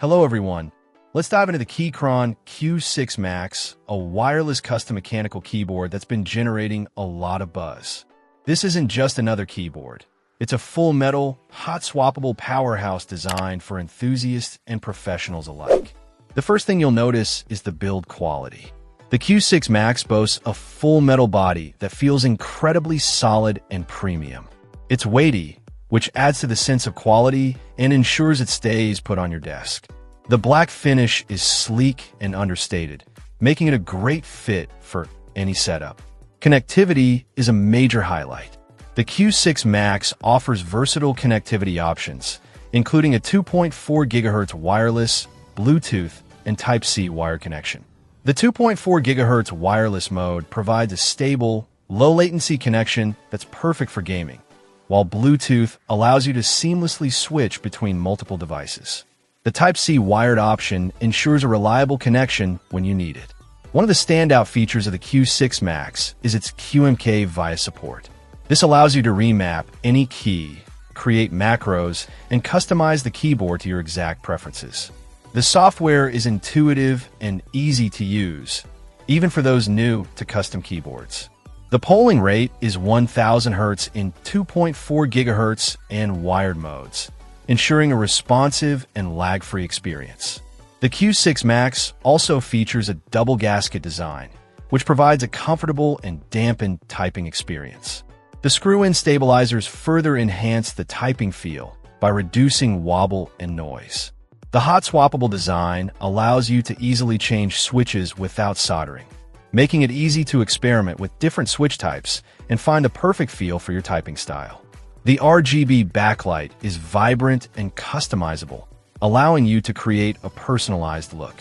Hello everyone. Let's dive into the Keychron Q6 Max, a wireless custom mechanical keyboard that's been generating a lot of buzz. This isn't just another keyboard. It's a full metal, hot swappable powerhouse designed for enthusiasts and professionals alike. The first thing you'll notice is the build quality. The Q6 Max boasts a full metal body that feels incredibly solid and premium. It's weighty, which adds to the sense of quality and ensures it stays put on your desk. The black finish is sleek and understated, making it a great fit for any setup. Connectivity is a major highlight. The Q6 Max offers versatile connectivity options, including a 2.4 GHz wireless, Bluetooth, and Type-C wire connection. The 2.4 GHz wireless mode provides a stable, low-latency connection that's perfect for gaming, while Bluetooth allows you to seamlessly switch between multiple devices. The Type-C wired option ensures a reliable connection when you need it. One of the standout features of the Q6 Max is its QMK VIA support. This allows you to remap any key, create macros, and customize the keyboard to your exact preferences. The software is intuitive and easy to use, even for those new to custom keyboards. The polling rate is 1000 Hz in 2.4 GHz and wired modes, ensuring a responsive and lag-free experience. The Q6 Max also features a double gasket design, which provides a comfortable and dampened typing experience. The screw-in stabilizers further enhance the typing feel by reducing wobble and noise. The hot swappable design allows you to easily change switches without soldering, making it easy to experiment with different switch types and find a perfect feel for your typing style. The RGB backlight is vibrant and customizable, allowing you to create a personalized look.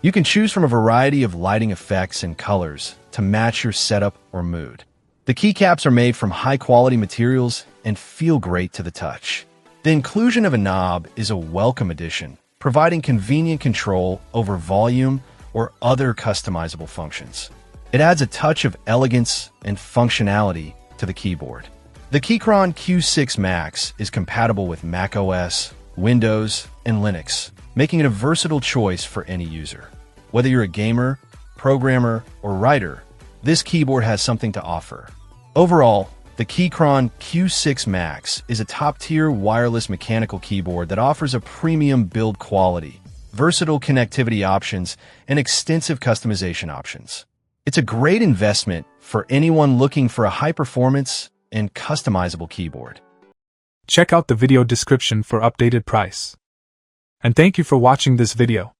You can choose from a variety of lighting effects and colors to match your setup or mood. The keycaps are made from high-quality materials and feel great to the touch. The inclusion of a knob is a welcome addition, providing convenient control over volume or other customizable functions. It adds a touch of elegance and functionality to the keyboard. The Keychron Q6 Max is compatible with macOS, Windows, and Linux, making it a versatile choice for any user. Whether you're a gamer, programmer, or writer, this keyboard has something to offer. Overall, the Keychron Q6 Max is a top-tier wireless mechanical keyboard that offers a premium build quality, versatile connectivity options, and extensive customization options. It's a great investment for anyone looking for a high-performance and customizable keyboard. Check out the video description for updated price. And thank you for watching this video.